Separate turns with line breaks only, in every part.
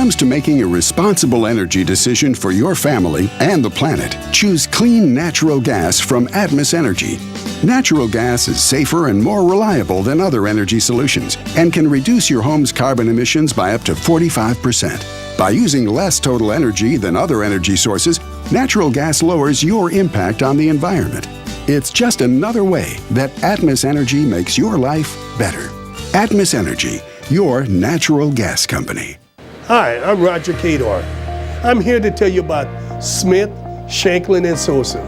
comes to making a responsible energy decision for your family and the planet, choose clean natural gas from Atmos Energy. Natural gas is safer and more reliable than other energy solutions and can reduce your home's carbon emissions by up to 45%. By using less total energy than other energy sources, natural gas lowers your impact on the environment. It's just another way that Atmos Energy makes your life better. Atmos Energy, your natural gas company.
Hi, I'm Roger Cador. I'm here to tell you about Smith, Shanklin, and Sosa.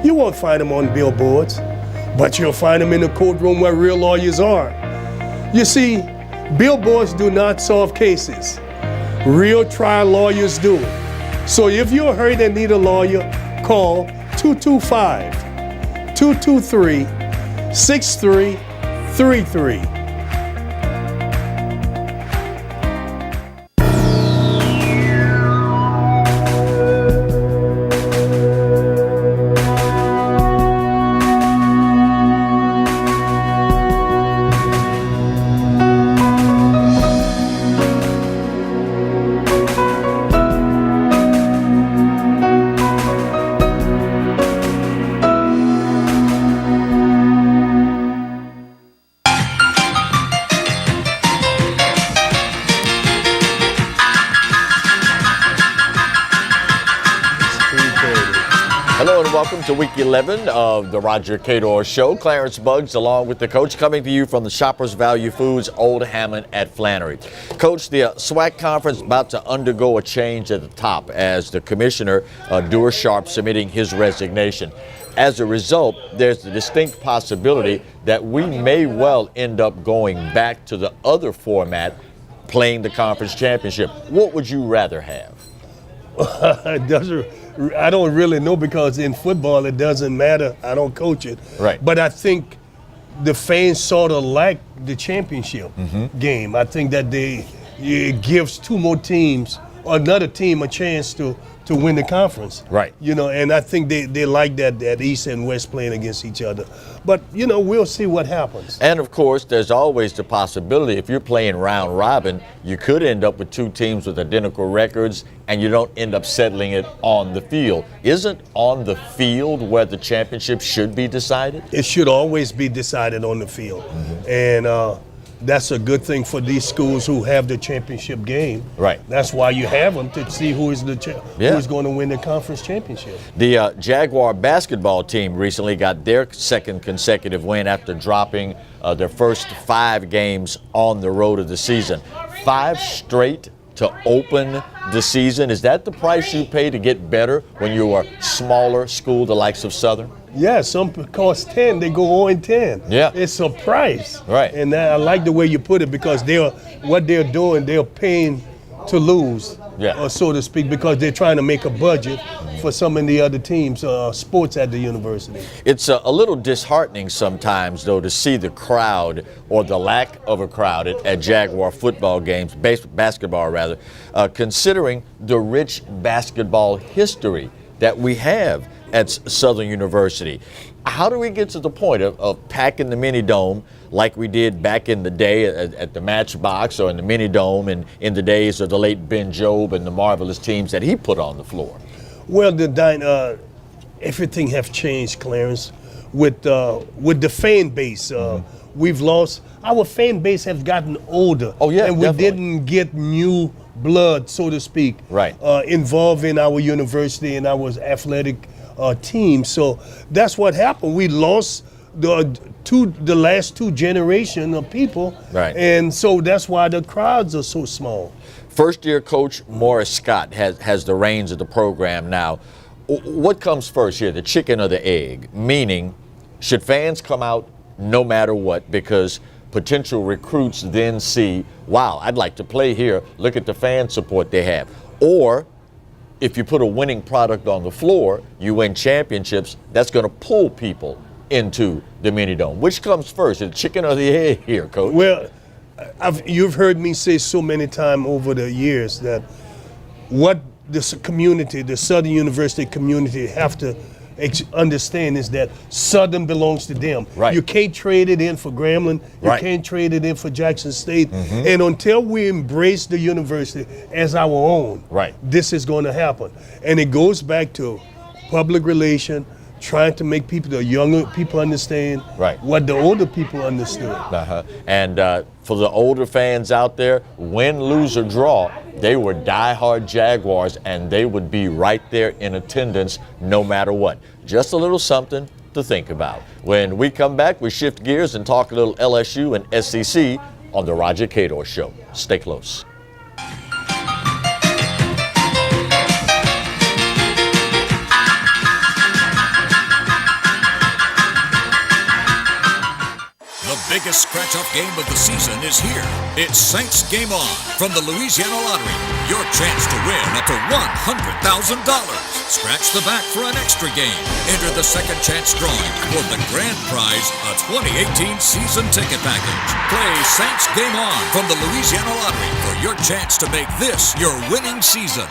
You won't find them on billboards, but you'll find them in the courtroom where real lawyers are. You see, billboards do not solve cases. Real trial lawyers do. So if you're hurt and need a lawyer, call 225-223-6333.
Hello and welcome to week 11 of the Roger Cador Show. Clarence Buggs along with the coach coming to you from the Shoppers Value Foods Old Hammond at Flannery. Coach, the SWAC conference about to undergo a change at the top as the commissioner, Dewar Sharp, submitting his resignation. As a result, there's the distinct possibility that we may well end up going back to the other format, playing the conference championship. What would you rather have?
I don't really know, because in football it doesn't matter. I don't coach it.
Right.
But I think the fans sort of like the championship game. I think that it gives two more teams, or another team, a chance to win the conference.
Right.
You know, and I think they like that East and West playing against each other. But, you know, we'll see what happens.
And, of course, there's always the possibility if you're playing round robin, you could end up with two teams with identical records and you don't end up settling it on the field. Isn't on the field where the championship should be decided?
It should always be decided on the field. And that's a good thing for these schools who have the championship game.
Right.
That's why you have them, to see who is going to win the conference championship.
The Jaguar basketball team recently got their second consecutive win after dropping their first 5 games on the road of the season. 5 straight to open the season. Is that the price you pay to get better when you're a smaller school, the likes of Southern?
Yeah, some cost 10, they go 0-10.
Yeah.
It's a price.
Right.
And I like the way you put it, because what they're doing, they're paying to lose, so to speak, because they're trying to make a budget for some of the other teams, sports at the university.
It's a little disheartening sometimes, though, to see the crowd, or the lack of a crowd at Jaguar football games, basketball rather, considering the rich basketball history that we have at Southern University. How do we get to the point of packing the mini dome like we did back in the day at the Matchbox, or in the mini dome, and in the days of the late Ben Jobe and the marvelous teams that he put on the floor?
Well, everything have changed, Clarence, with the fan base. We've lost, our fan base has gotten older.
Oh yeah,
and we didn't get new blood, so to speak, involved in our university and our athletic team. So that's what happened. We lost the last 2 generations of people, and so that's why the crowds are so small.
First-year coach Morris Scott has the reins of the program now. What comes first here, the chicken or the egg? Meaning, should fans come out no matter what, because potential recruits then see, wow, I'd like to play here, look at the fan support they have? Or if you put a winning product on the floor, you win championships, that's going to pull people into the mini dome. Which comes first, the chicken or the egg here, Coach?
Well, you've heard me say so many times over the years that what this community, the Southern University community, have to understand is that Southern belongs to them.
Right.
You can't trade it in for Grambling. You
Right.
can't trade it in for Jackson State. And until we embrace the university as our own,
Right.
this is going to happen. And it goes back to public relation, trying to make the younger people understand
Right.
what the older people understood.
And for the older fans out there, win, lose, or draw, they were diehard Jaguars, and they would be right there in attendance no matter what. Just a little something to think about. When we come back, we shift gears and talk a little LSU and SEC on the Roger Cador Show. Stay close.
The biggest scratch-off game of the season is here. It's Saints Game On from the Louisiana Lottery. Your chance to win up to $100,000. Scratch the back for an extra game. Enter the second chance drawing for the grand prize, a 2018 season ticket package. Play Saints Game On from the Louisiana Lottery for your chance to make this your winning season.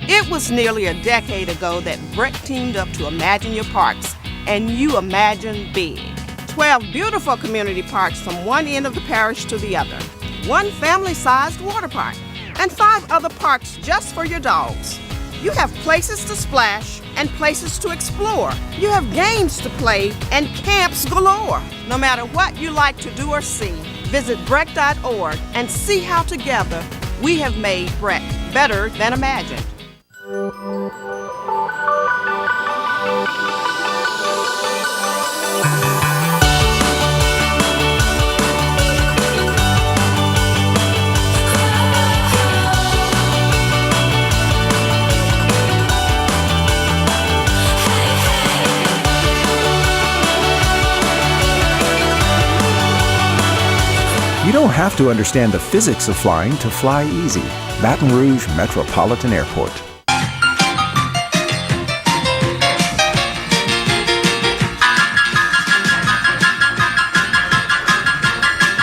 It was nearly a decade ago that Brett teamed up to Imagine Your Parks, and you imagine big. 12 beautiful community parks from one end of the parish to the other, one family-sized water park, and 5 other parks just for your dogs. You have places to splash and places to explore. You have games to play and camps galore. No matter what you like to do or see, visit Breck.org and see how together we have made Breck better than imagined.
You don't have to understand the physics of flying to fly easy. Baton Rouge Metropolitan Airport.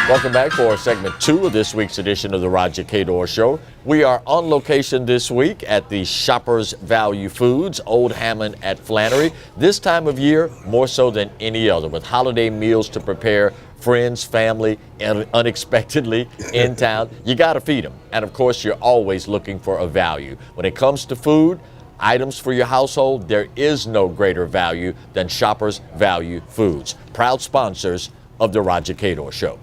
Welcome back for segment 2 of this week's edition of the Roger Cador Show. We are on location this week at the Shoppers Value Foods, Old Hammond at Flannery. This time of year, more so than any other, with holiday meals to prepare, friends, family, and unexpectedly in town. You got to feed them. And of course, you're always looking for a value. When it comes to food, items for your household, there is no greater value than Shoppers Value Foods, proud sponsors of the Roger Cador Show.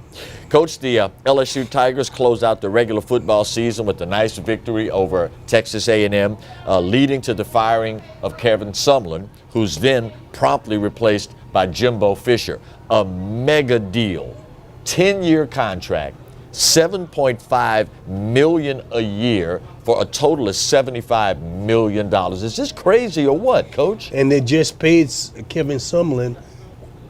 Coach, the LSU Tigers closed out the regular football season with a nice victory over Texas A&M, leading to the firing of Kevin Sumlin, who's then promptly replaced by Jimbo Fisher. A mega deal, 10-year contract, $7.5 million a year for a total of $75 million. Is this crazy or what, Coach?
And they just paid Kevin Sumlin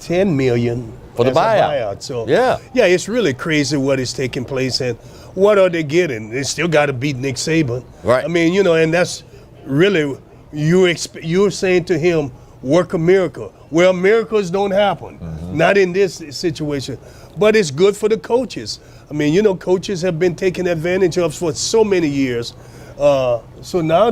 $10 million
for the buyout.
So
yeah,
it's really crazy what is taking place, and what are they getting? They still got to beat Nick Saban.
Right.
I mean, and that's really you're saying to him, work a miracle. Well, miracles don't happen, not in this situation. But it's good for the coaches. I mean, coaches have been taken advantage of for so many years. So now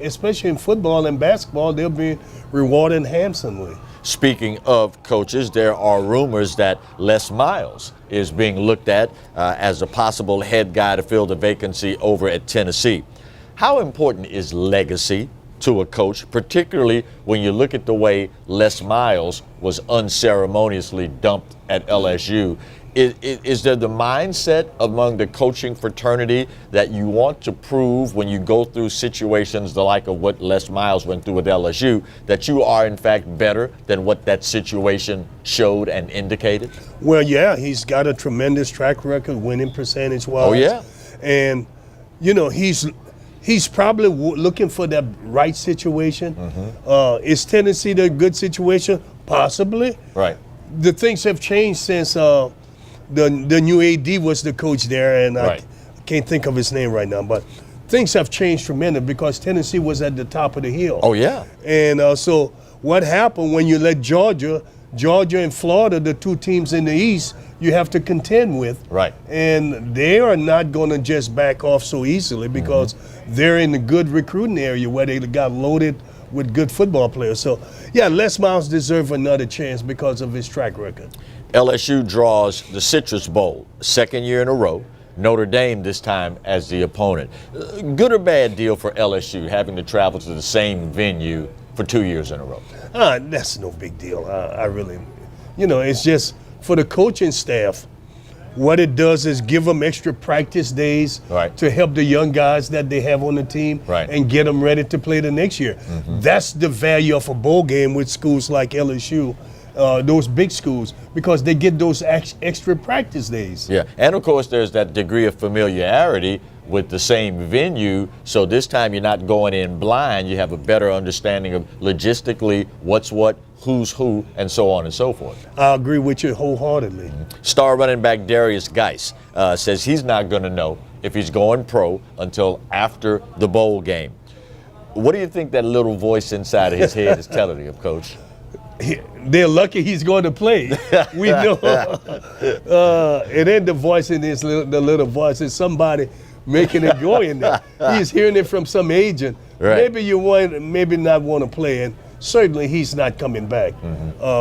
especially in football and basketball, they'll be rewarded handsomely.
Speaking of coaches, there are rumors that Les Miles is being looked at as a possible head guy to fill the vacancy over at Tennessee. How important is legacy to a coach, particularly when you look at the way Les Miles was unceremoniously dumped at LSU? Is there the mindset among the coaching fraternity that you want to prove when you go through situations the like of what Les Miles went through with LSU, that you are in fact better than what that situation showed and indicated?
Well, yeah, he's got a tremendous track record, winning percentage-wise.
Oh, yeah.
And, he's probably looking for that right situation. Is Tennessee the good situation? Possibly.
Right.
The things have changed since the new AD was the coach there, and
right.
I can't think of his name right now, but things have changed tremendously because Tennessee was at the top of the hill.
Oh, yeah.
And so what happened when you let Georgia and Florida, the two teams in the East, you have to contend with.
Right.
And they are not going to just back off so easily because they're in a good recruiting area where they got loaded with good football players. So, yeah, Les Miles deserves another chance because of his track record.
LSU draws the Citrus Bowl, second year in a row. Notre Dame this time as the opponent. Good or bad deal for LSU having to travel to the same venue for 2 years in a row?
That's no big deal. I really, it's just for the coaching staff. What it does is give them extra practice days to help the young guys that they have on the team and get them ready to play the next year. That's the value of a bowl game with schools like LSU. Those big schools, because they get those extra practice days.
Yeah, and of course there's that degree of familiarity with the same venue, so this time you're not going in blind. You have a better understanding of logistically what's what, who's who, and so on and so forth.
I agree with you wholeheartedly.
Star running back Darius Geis says he's not going to know if he's going pro until after the bowl game. What do you think that little voice inside of his head is telling him, Coach?
They're lucky he's going to play. We know. And then the voice in this, the little voice is somebody making it go in there. He's hearing it from some agent. Maybe maybe not want to play, and certainly he's not coming back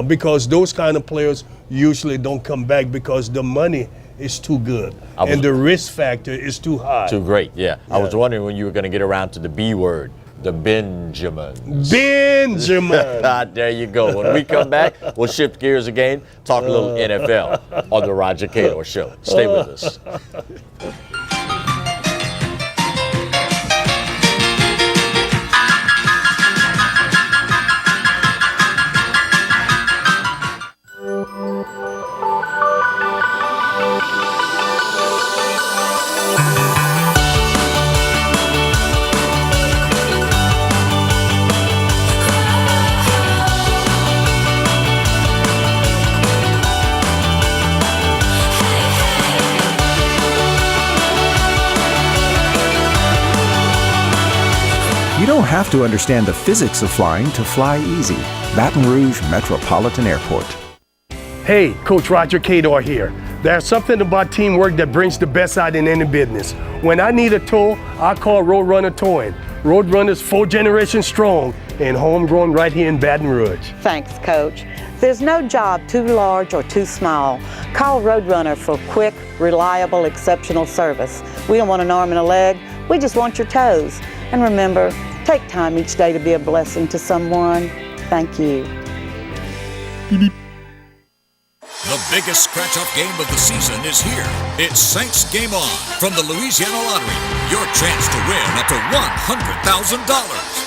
because those kind of players usually don't come back because the money is too good and the risk factor is too high.
Too great, yeah. I was wondering when you were going to get around to the B word. The Benjamins.
Benjamin.
There you go. When we come back, we'll shift gears again, talk a little NFL on the Roger Cador Show. Stay with us.
You don't have to understand the physics of flying to fly easy. Baton Rouge Metropolitan Airport.
Hey, Coach Roger Cador here. There's something about teamwork that brings the best out in any business. When I need a tow, I call Roadrunner Towing. Roadrunner's 4 generations strong and homegrown right here in Baton Rouge.
Thanks, Coach. There's no job too large or too small. Call Roadrunner for quick, reliable, exceptional service. We don't want an arm and a leg. We just want your toes. And remember, take time each day to be a blessing to someone. Thank you.
The biggest scratch-off game of the season is here. It's Saints Game On from the Louisiana Lottery. Your chance to win up to $100,000.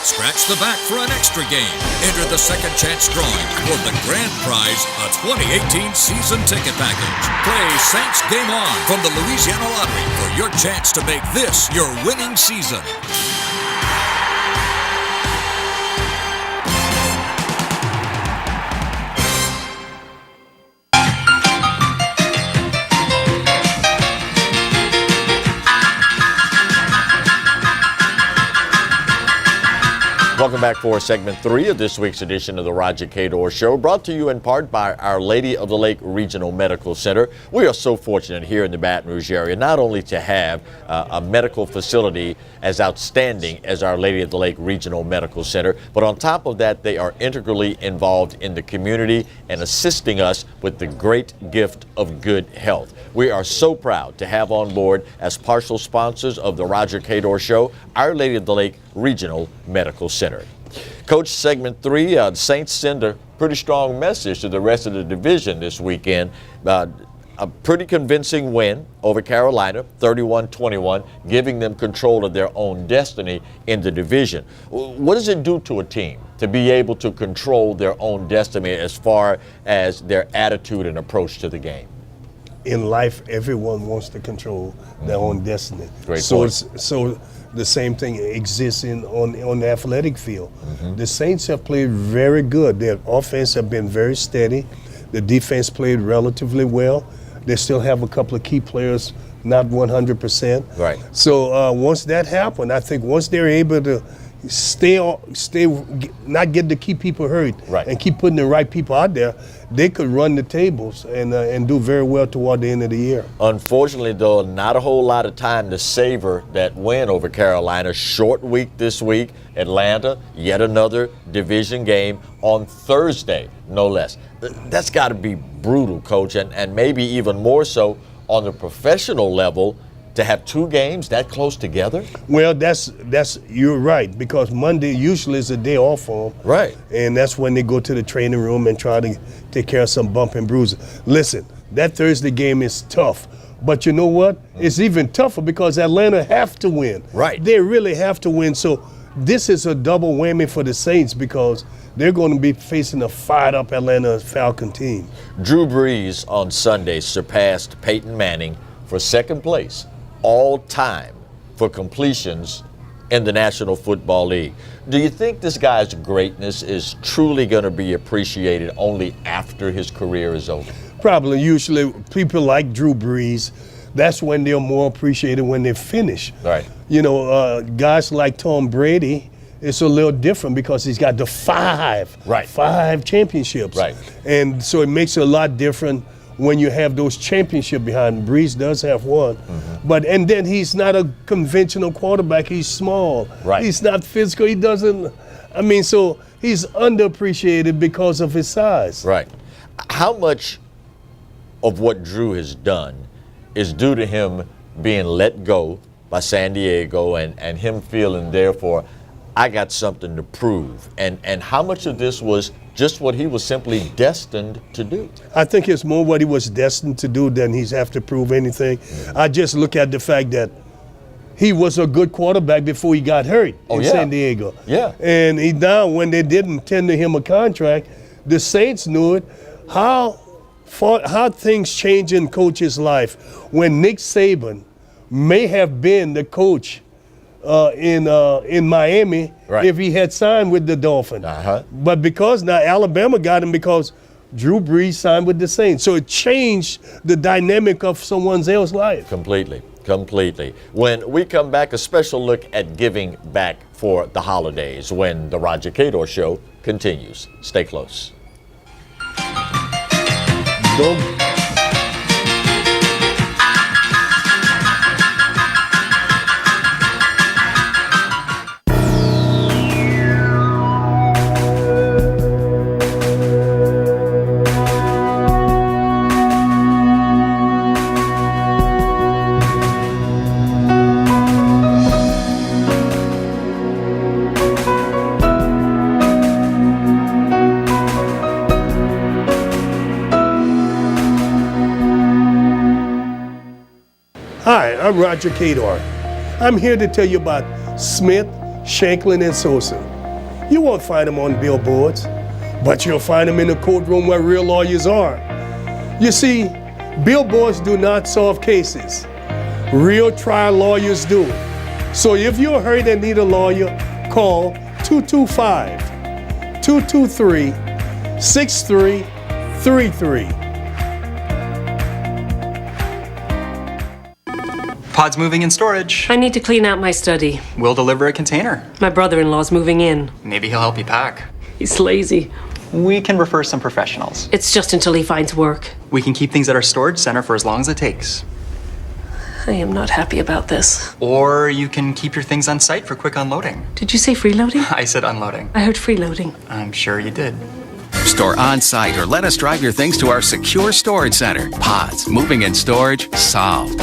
Scratch the back for an extra game. Enter the second chance drawing for the grand prize, a 2018 season ticket package. Play Saints Game On from the Louisiana Lottery for your chance to make this your winning season.
Welcome back for segment 3 of this week's edition of the Roger Cador Show, brought to you in part by Our Lady of the Lake Regional Medical Center. We are so fortunate here in the Baton Rouge area not only to have a medical facility as outstanding as Our Lady of the Lake Regional Medical Center, but on top of that, they are integrally involved in the community and assisting us with the great gift of good health. We are so proud to have on board as partial sponsors of the Roger Cador Show, Our Lady of the Lake Regional Medical Center. Coach, segment 3, the Saints send a pretty strong message to the rest of the division this weekend. A pretty convincing win over Carolina, 31-21, giving them control of their own destiny in the division. What does it do to a team to be able to control their own destiny as far as their attitude and approach to the game?
In life, everyone wants to control their own destiny.
Great
so
point.
So the same thing exists on the athletic field. The Saints have played very good. Their offense have been very steady. The defense played relatively well. They still have a couple of key players not 100%.
Right.
So once that happened, I think once they're able to not get the key people hurt,
Right.
and keep putting the right people out there, they could run the tables and do very well toward the end of the year.
Unfortunately, though, not a whole lot of time to savor that win over Carolina. Short week this week. Atlanta, yet another division game on Thursday, no less. That's got to be brutal, Coach, and maybe even more so on the professional level to have two games that close together.
Well, that's you're right, because Monday usually is a day off for them.
Right.
And that's when they go to the training room and try to take care of some bump and bruises. Listen, that Thursday game is tough. But you know what? It's even tougher because Atlanta have to win.
Right.
They really have to win. So this is a double whammy for the Saints because they're going to be facing a fired-up Atlanta Falcon team.
Drew Brees on Sunday surpassed Peyton Manning for second place all time for completions in the National Football League. Do you think this guy's greatness is truly going to be appreciated only after his career is over?
Probably. Usually people like Drew Brees, that's when they're more appreciated when they finish.
Right.
You know, guys like Tom Brady, it's a little different because he's got the five championships.
Right.
And so it makes it a lot different when you have those championships behind him. Brees does have one. And then he's not a conventional quarterback. He's small.
Right.
He's not physical. He doesn't, so he's underappreciated because of his size.
Right. How much of what Drew has done is due to him being let go by San Diego and him feeling, therefore, I got something to prove? And how much of this was just what he was simply destined to do?
I think it's more what he was destined to do than he's have to prove anything. I just look at the fact that he was a good quarterback before he got hurt in San Diego.
Yeah.
And now when they didn't tender him a contract, the Saints knew it. How things change in coach's life when Nick Saban may have been the coach in Miami if he had signed with the Dolphins. But because now Alabama got him because Drew Brees signed with the Saints. So it changed the dynamic of someone else's life.
Completely. When we come back, a special look at giving back for the holidays when the Roger Cador Show continues. Stay close.
Hi, I'm Roger Cador. I'm here to tell you about Smith, Shanklin, and Sosa. You won't find them on billboards, but you'll find them in the courtroom where real lawyers are. You see, billboards do not solve cases. Real trial lawyers do. So if you're hurt and need a lawyer, call 225-223-6333.
Pod's moving in storage.
I need to clean out my study.
We'll deliver a container.
My brother-in-law's moving in.
Maybe he'll help you pack.
He's lazy.
We can refer some professionals.
It's just until he finds work.
We can keep things at our storage center for as long as it takes.
I am not happy about this.
Or you can keep your things on site for quick unloading.
Did you say freeloading?
I said unloading.
I heard freeloading.
I'm sure you did.
Store on site or let us drive your things to our secure storage center. Pods, moving and storage, solved.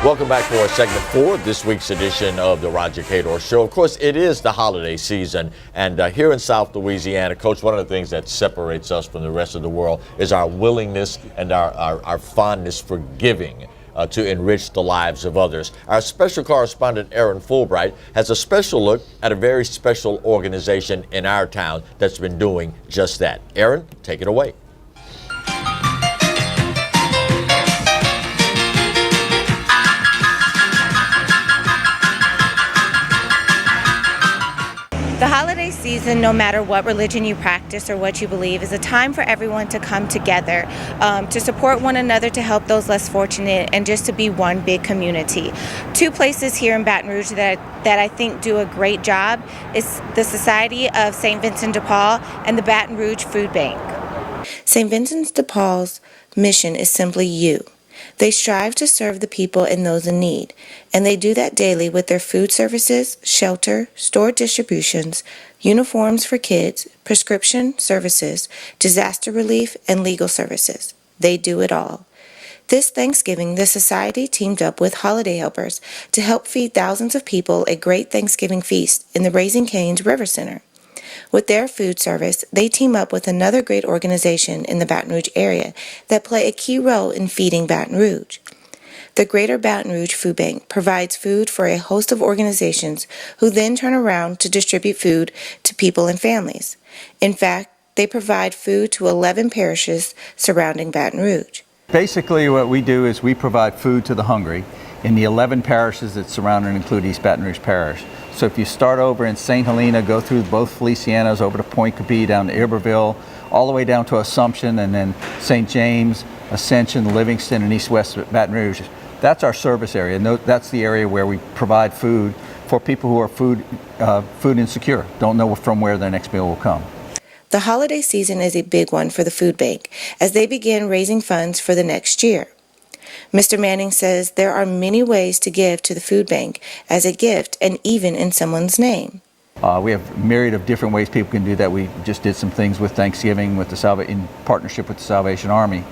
Welcome back for segment 4 of this week's edition of the Roger Cador Show. Of course, it is the holiday season, and here in South Louisiana, Coach, one of the things that separates us from the rest of the world is our willingness and our fondness for giving to enrich the lives of others. Our special correspondent, Aaron Fulbright, has a special look at a very special organization in our town that's been doing just that. Aaron, take it away.
The holiday season, no matter what religion you practice or what you believe, is a time for everyone to come together, to support one another, to help those less fortunate, and just to be one big community. Two places here in Baton Rouge that I think do a great job is the Society of St. Vincent de Paul and the Baton Rouge Food Bank. St. Vincent de Paul's mission is simply you. They strive to serve the people and those in need, and they do that daily with their food services, shelter, store distributions, uniforms for kids, prescription services, disaster relief, and legal services. They do it all. This Thanksgiving, the Society teamed up with Holiday Helpers to help feed thousands of people a great Thanksgiving feast in the Raising Cane's River Center. With their food service, they team up with another great organization in the Baton Rouge area that play a key role in feeding Baton Rouge. The Greater Baton Rouge Food Bank provides food for a host of organizations who then turn around to distribute food to people and families. In fact, they provide food to 11 parishes surrounding Baton Rouge.
Basically, what we do is we provide food to the hungry in the 11 parishes that surround and include East Baton Rouge Parish. So if you start over in St. Helena, go through both Felicianas, over to Point Capee, down to Iberville, all the way down to Assumption, and then St. James, Ascension, Livingston, and East-West Baton Rouge. That's our service area, and that's the area where we provide food for people who are food insecure, don't know from where their next meal will come.
The holiday season is a big one for the food bank as they begin raising funds for the next year. Mr. Manning says there are many ways to give to the food bank as a gift and even in someone's name.
We have a myriad of different ways people can do that. We just did some things with Thanksgiving with in partnership with the Salvation Army.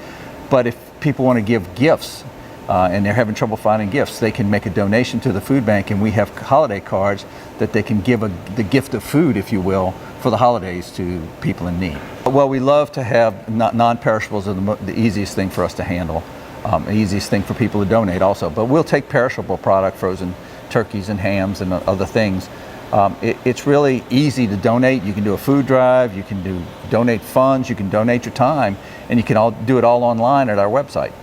But if people want to give gifts and they're having trouble finding gifts, they can make a donation to the food bank, and we have holiday cards that they can give the gift of food, if you will, for the holidays to people in need. Well, we love to have non-perishables are the easiest thing for us to handle. The easiest thing for people to donate also, but we'll take perishable product, frozen turkeys and hams and other things. It's really easy to donate. You can do a food drive, you can donate funds, you can donate your time, and you can do it all online at our website.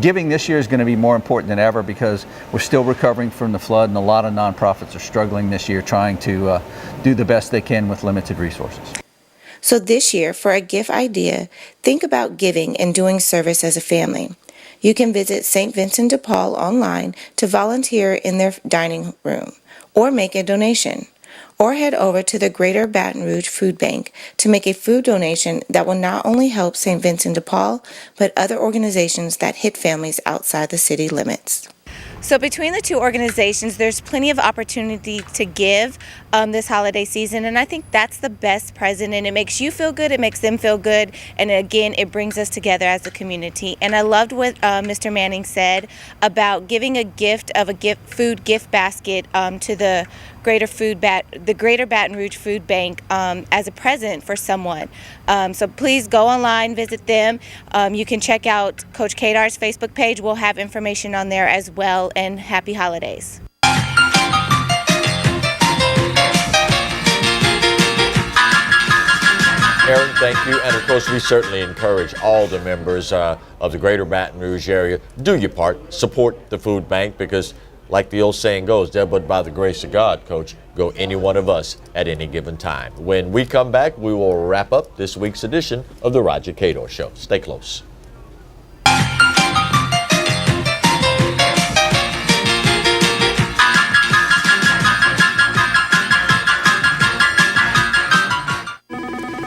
Giving this year is going to be more important than ever because we're still recovering from the flood, and a lot of nonprofits are struggling this year trying to do the best they can with limited resources.
So this year, for a gift idea, think about giving and doing service as a family. You can visit St. Vincent de Paul online to volunteer in their dining room or make a donation. Or head over to the Greater Baton Rouge Food Bank to make a food donation that will not only help St. Vincent de Paul, but other organizations that hit families outside the city limits. So between the two organizations, there's plenty of opportunity to give this holiday season, and I think that's the best present, and it makes you feel good, it makes them feel good, and again, it brings us together as a community. And I loved what Mr. Manning said about giving a gift of a food gift basket to the Greater Baton Rouge Food Bank as a present for someone. So please go online, visit them. You can check out Coach Cador's Facebook page. We'll have information on there as well, and happy holidays.
Aaron, thank you. And of course, we certainly encourage all the members of the Greater Baton Rouge area, do your part, support the food bank, because like the old saying goes, there but by the grace of God, Coach, go any one of us at any given time. When we come back, we will wrap up this week's edition of the Roger Cador Show. Stay close.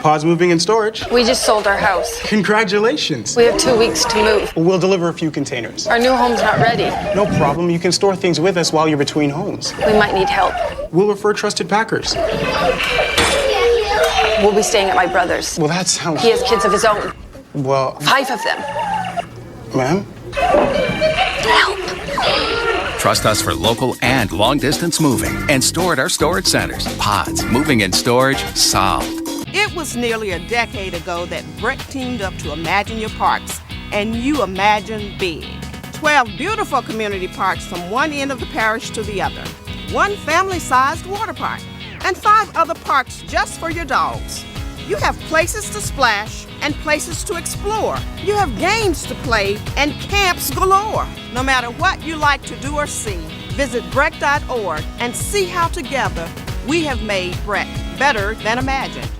Pause moving and storage.
We just sold our house.
Congratulations.
We have 2 weeks to move.
We'll deliver a few containers.
Our new home's not ready.
No problem. You can store things with us while you're between homes.
We might need help.
We'll refer trusted packers.
We'll be staying at my brother's.
Well, that sounds...
He has kids of his own.
Well...
5 of them.
Ma'am?
Help.
Trust us for local and long-distance moving and store at our storage centers. Pods, moving and storage, solved.
It was nearly a decade ago that Breck teamed up to Imagine Your Parks, and you imagine big. 12 beautiful community parks from one end of the parish to the other, one family-sized water park, and 5 other parks just for your dogs. You have places to splash and places to explore. You have games to play and camps galore. No matter what you like to do or see, visit breck.org and see how together we have made Breck better than imagined.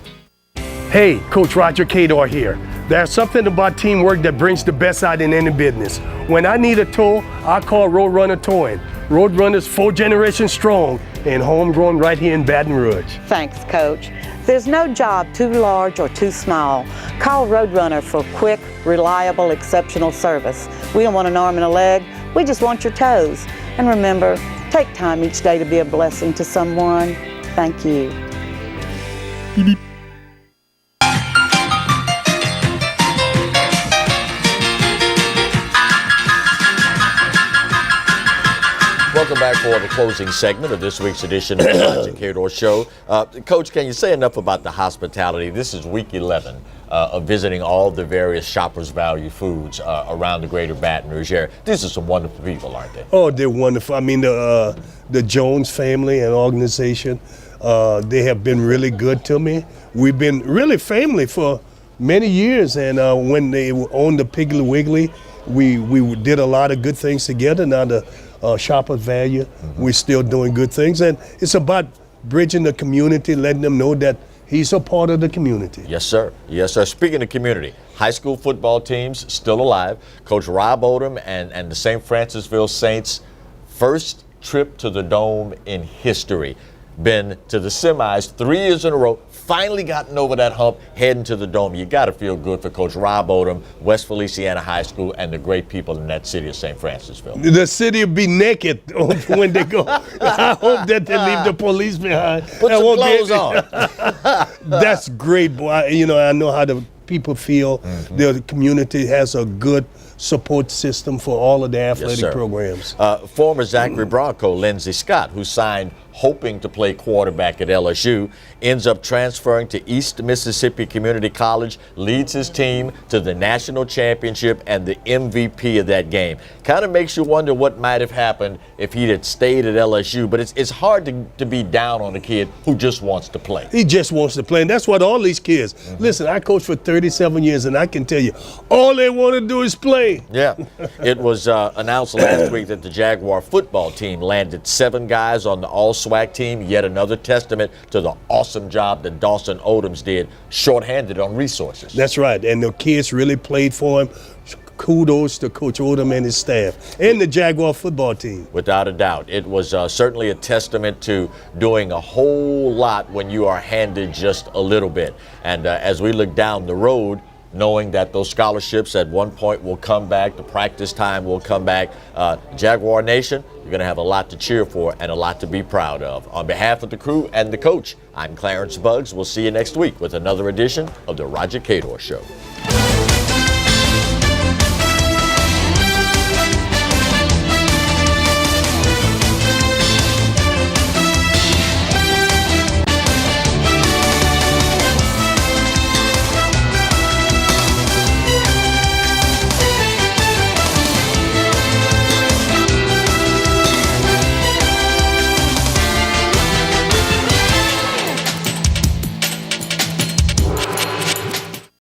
Hey, Coach Roger Cador here. There's something about teamwork that brings the best out in any business. When I need a tow, I call Roadrunner Towing. Roadrunner's 4 generations strong and homegrown right here in Baton Rouge.
Thanks, Coach. There's no job too large or too small. Call Roadrunner for quick, reliable, exceptional service. We don't want an arm and a leg, we just want your toes. And remember, take time each day to be a blessing to someone. Thank you.
Beep, beep.
Welcome back for the closing segment of this week's edition of the Roger Cador Show. Coach, can you say enough about the hospitality? This is week 11 of visiting all the various Shoppers Value Foods around the greater Baton Rouge area. These are some wonderful people, aren't they?
Oh, they're wonderful. I mean, the Jones family and organization, they have been really good to me. We've been really family for many years, and when they owned the Piggly Wiggly, we did a lot of good things together. Now the Shoppers Value, we're still doing good things, and it's about bridging the community, letting them know that he's a part of the community.
Yes, sir. Yes, sir. Speaking of community, high school football teams still alive. Coach Rob Odom and the St. Francisville Saints, first trip to the Dome in history. Been to the semis 3 years in a row, finally gotten over that hump, heading to the Dome. You got to feel good for Coach Rob Odom, West Feliciana High School, and the great people in that city of St. Francisville.
The city will be naked when they go. I hope that they leave the police behind.
Put some clothes on.
That's great, boy. You know, I know how the people feel. The community has a good support system for all of the athletic programs.
Former Zachary Bronco, Lindsey Scott, who signed hoping to play quarterback at LSU, ends up transferring to East Mississippi Community College, leads his team to the national championship and the MVP of that game. Kind of makes you wonder what might have happened if he had stayed at LSU, but it's hard to be down on a kid who just wants to play.
He just wants to play, and that's what all these kids. Listen, I coached for 37 years, and I can tell you, all they want to do is play.
Yeah. It was announced last week that the Jaguar football team landed 7 guys on the all-SWAC team, yet another testament to the awesome job that Dawson Odoms did, shorthanded on resources.
That's right, and the kids really played for him. Kudos to Coach Odom and his staff and the Jaguar football team.
Without a doubt. It was certainly a testament to doing a whole lot when you are handed just a little bit. And as we look down the road, knowing that those scholarships at one point will come back, the practice time will come back. Jaguar Nation, you're going to have a lot to cheer for and a lot to be proud of. On behalf of the crew and the coach, I'm Clarence Buggs. We'll see you next week with another edition of the Roger Cador Show.